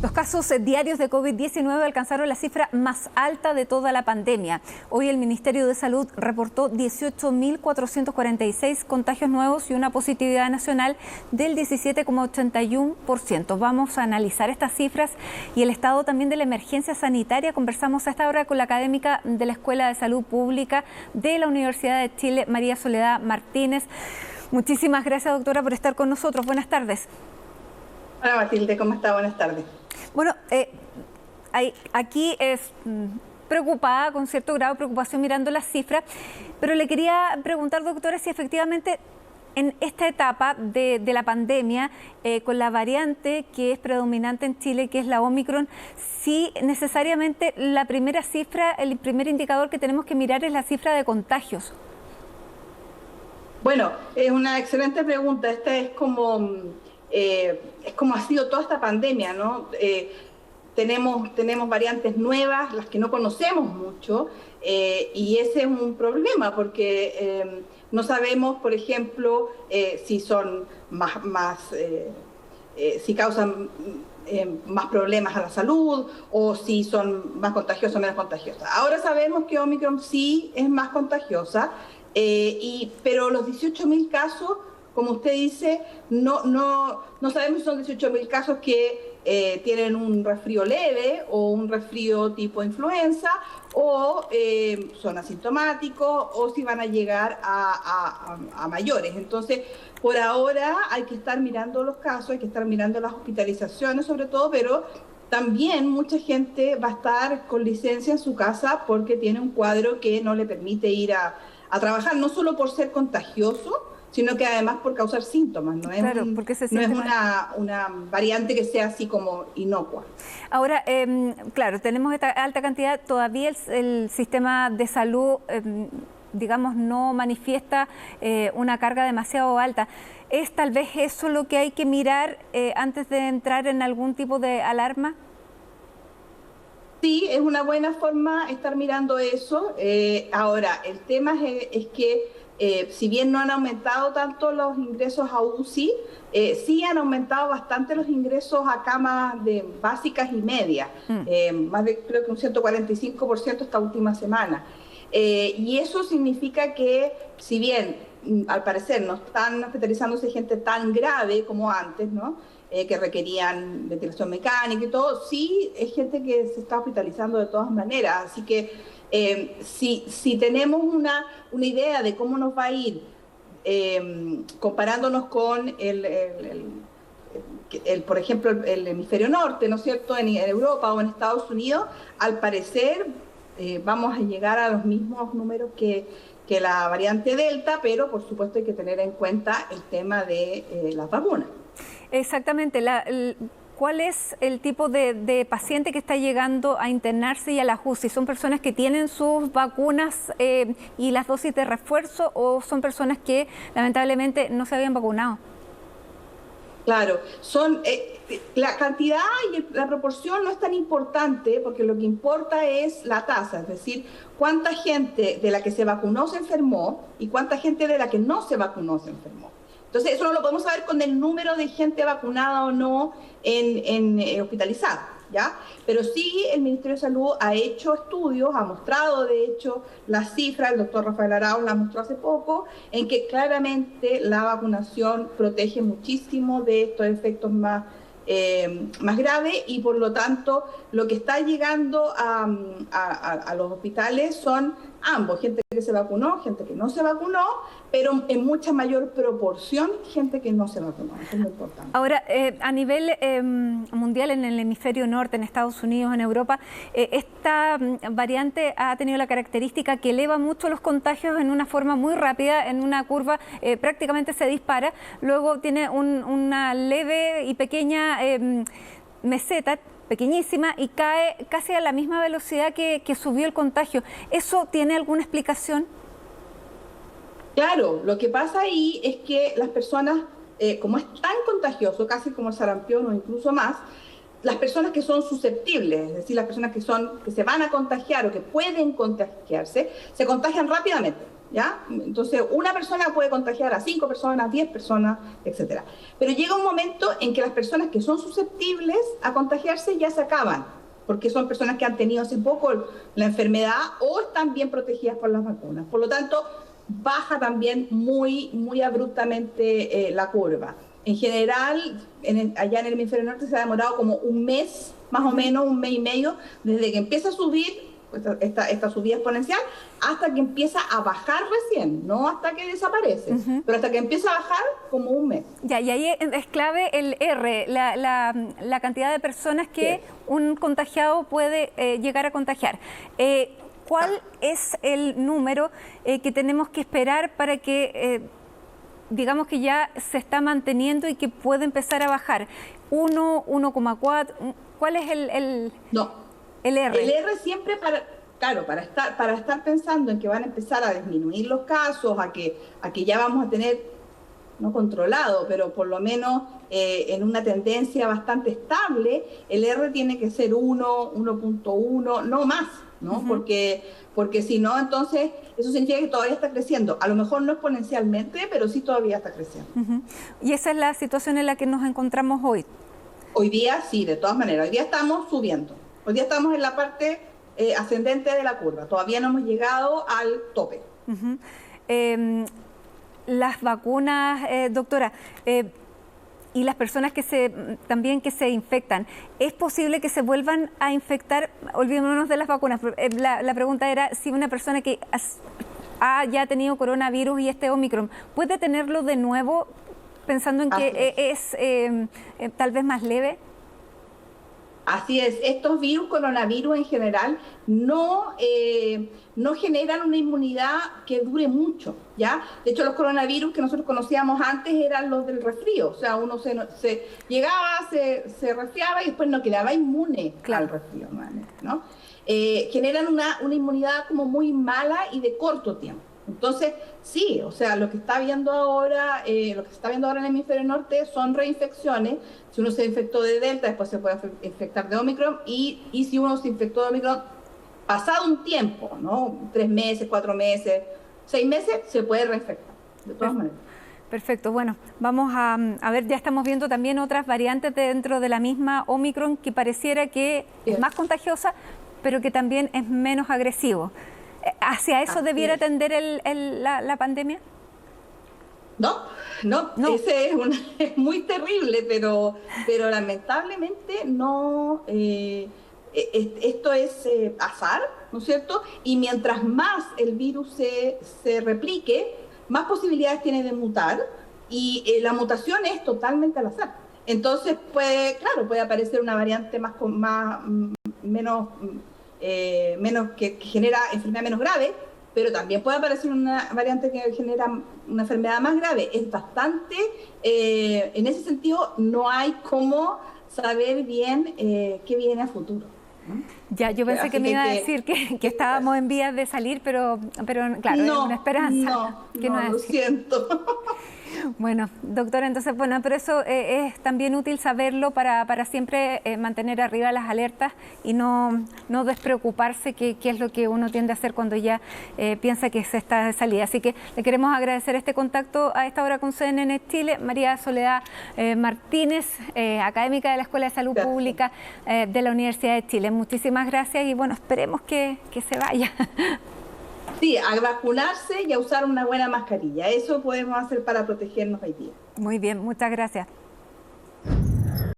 Los casos diarios de COVID-19 alcanzaron la cifra más alta de toda la pandemia. Hoy el Ministerio de Salud reportó 18.446 contagios nuevos y una positividad nacional del 17,81%. Vamos a analizar estas cifras y el estado también de la emergencia sanitaria. Conversamos a esta hora con la académica de la Escuela de Salud Pública de la Universidad de Chile, María Soledad Martínez. Muchísimas gracias, doctora, por estar con nosotros. Buenas tardes. Hola Matilde, ¿cómo está? Buenas tardes. Bueno, aquí es preocupada, con cierto grado de preocupación mirando las cifras, pero le quería preguntar, doctora, si efectivamente en esta etapa de la pandemia, con la variante que es predominante en Chile, que es la Omicron, si necesariamente la primera cifra, el primer indicador que tenemos que mirar es la cifra de contagios. Bueno, es una excelente pregunta. Esta es como ha sido toda esta pandemia, ¿no? Tenemos variantes nuevas, las que no conocemos mucho, y ese es un problema porque no sabemos, por ejemplo, si son si causan más problemas a la salud o si son más contagiosas o menos contagiosas. Ahora sabemos que Omicron sí es más contagiosa, pero los 18.000 casos, como usted dice, no sabemos si son 18.000 casos que tienen un resfrío leve o un resfrío tipo influenza, o son asintomáticos, o si van a llegar a mayores. Entonces, por ahora hay que estar mirando los casos, hay que estar mirando las hospitalizaciones sobre todo, pero también mucha gente va a estar con licencia en su casa porque tiene un cuadro que no le permite ir a trabajar, no solo por ser contagioso, sino que además por causar síntomas. No es, claro, porque no es una variante que sea así como inocua. Ahora, claro, tenemos esta alta cantidad, todavía el sistema de salud, digamos, no manifiesta una carga demasiado alta. ¿Es tal vez eso lo que hay que mirar antes de entrar en algún tipo de alarma? Sí, es una buena forma estar mirando eso. Ahora, el tema es que si bien no han aumentado tanto los ingresos a UCI, sí han aumentado bastante los ingresos a camas básicas y medias, más de creo que un 145% esta última semana. Y eso significa que, si bien al parecer no están hospitalizándose gente tan grave como antes, ¿no? Que requerían ventilación mecánica y todo, sí es gente que se está hospitalizando de todas maneras. Así que si tenemos una idea de cómo nos va a ir comparándonos con por ejemplo, el hemisferio norte, ¿no es cierto?, en Europa o en Estados Unidos, al parecer vamos a llegar a los mismos números que la variante Delta, pero por supuesto hay que tener en cuenta el tema de las vacunas. Exactamente. ¿Cuál es el tipo de paciente que está llegando a internarse y a la UCI? ¿Son personas que tienen sus vacunas y las dosis de refuerzo, o son personas que lamentablemente no se habían vacunado? Claro, la cantidad y la proporción no es tan importante, porque lo que importa es la tasa, es decir, cuánta gente de la que se vacunó se enfermó y cuánta gente de la que no se vacunó se enfermó. Entonces, eso no lo podemos saber con el número de gente vacunada o no hospitalizada, ¿ya? Pero sí, el Ministerio de Salud ha hecho estudios, ha mostrado, de hecho, las cifras, el doctor Rafael Arauz la mostró hace poco, en que claramente la vacunación protege muchísimo de estos efectos más graves, y por lo tanto, lo que está llegando a los hospitales son ambos, gente que se vacunó, gente que no se vacunó, pero en mucha mayor proporción gente que no se vacunó. Eso es muy importante. Ahora, a nivel mundial, en el hemisferio norte, en Estados Unidos, en Europa, esta variante ha tenido la característica que eleva mucho los contagios en una forma muy rápida, en una curva prácticamente se dispara, luego tiene una leve y pequeña meseta, pequeñísima, y cae casi a la misma velocidad que subió el contagio. ¿Eso tiene alguna explicación? Claro, lo que pasa ahí es que las personas, como es tan contagioso, casi como el sarampión o incluso más, las personas que son susceptibles, es decir, las personas que se van a contagiar o que pueden contagiarse, se contagian rápidamente. ¿Ya? Entonces, una persona puede contagiar a 5 personas, 10 personas, etcétera. Pero llega un momento en que las personas que son susceptibles a contagiarse ya se acaban, porque son personas que han tenido hace poco la enfermedad o están bien protegidas por las vacunas. Por lo tanto, baja también muy abruptamente la curva. En general, allá en el hemisferio norte se ha demorado como un mes, más o menos, un mes y medio, desde que empieza a subir esta subida exponencial hasta que empieza a bajar recién, no hasta que desaparece, pero hasta que empieza a bajar como un mes. Ya, y ahí es clave el R, la cantidad de personas que un contagiado puede llegar a contagiar. ¿Cuál es el número que tenemos que esperar para que digamos que ya se está manteniendo y que puede empezar a bajar? 1, 1,4, ¿cuál es el R? El R siempre para estar pensando en que van a empezar a disminuir los casos, a que ya vamos a tener, no controlado, pero por lo menos en una tendencia bastante estable, el R tiene que ser 1, 1.1, no más, ¿no? Porque si no, entonces eso significa que todavía está creciendo. A lo mejor no exponencialmente, pero sí todavía está creciendo. Y esa es la situación en la que nos encontramos hoy. Hoy día sí, de todas maneras. Hoy día estamos subiendo. Hoy día estamos en la parte ascendente de la curva. Todavía no hemos llegado al tope. Las vacunas, doctora, y las personas que se infectan, ¿es posible que se vuelvan a infectar? Olvidémonos de las vacunas. La pregunta era si una persona que ha ya tenido coronavirus y Omicron, ¿puede tenerlo de nuevo pensando en que es tal vez más leve? Así es, estos coronavirus en general, no generan una inmunidad que dure mucho, ¿ya? De hecho, los coronavirus que nosotros conocíamos antes eran los del resfrío, o sea, uno se llegaba, se resfriaba y después no quedaba inmune al resfrío, ¿no? Generan una inmunidad como muy mala y de corto tiempo. Entonces, sí, o sea, lo que se está viendo ahora en el hemisferio norte son reinfecciones. Si uno se infectó de Delta, después se puede infectar de Omicron, y si uno se infectó de Omicron, pasado un tiempo, ¿no? 3 meses, 4 meses, 6 meses, se puede reinfectar, de todas maneras. Perfecto, bueno, vamos a ver, ya estamos viendo también otras variantes dentro de la misma Omicron que pareciera que es más contagiosa, pero que también es menos agresivo. ¿Hacia eso debiera tender la pandemia? No. Ese es muy terrible, pero lamentablemente no. Esto es azar, ¿no es cierto? Y mientras más el virus se replique, más posibilidades tiene de mutar, y la mutación es totalmente al azar. Entonces puede aparecer una variante menos que genera enfermedad menos grave, pero también puede aparecer una variante que genera una enfermedad más grave. Es bastante, en ese sentido, no hay cómo saber bien qué viene a futuro, ¿no? Ya, yo pensé que me iba a decir que estábamos en vías de salir, pero claro, es una esperanza. No, lo siento. Bueno, doctora, entonces, bueno, pero eso es también útil saberlo para siempre mantener arriba las alertas y no despreocuparse, que es lo que uno tiende a hacer cuando ya piensa que se está de salida. Así que le queremos agradecer este contacto a esta hora con CNN Chile. María Soledad Martínez, académica de la Escuela de Salud Pública de la Universidad de Chile. Muchísimas gracias y bueno, esperemos que se vaya. Sí, a vacunarse y a usar una buena mascarilla. Eso podemos hacer para protegernos hoy día. Muy bien, muchas gracias.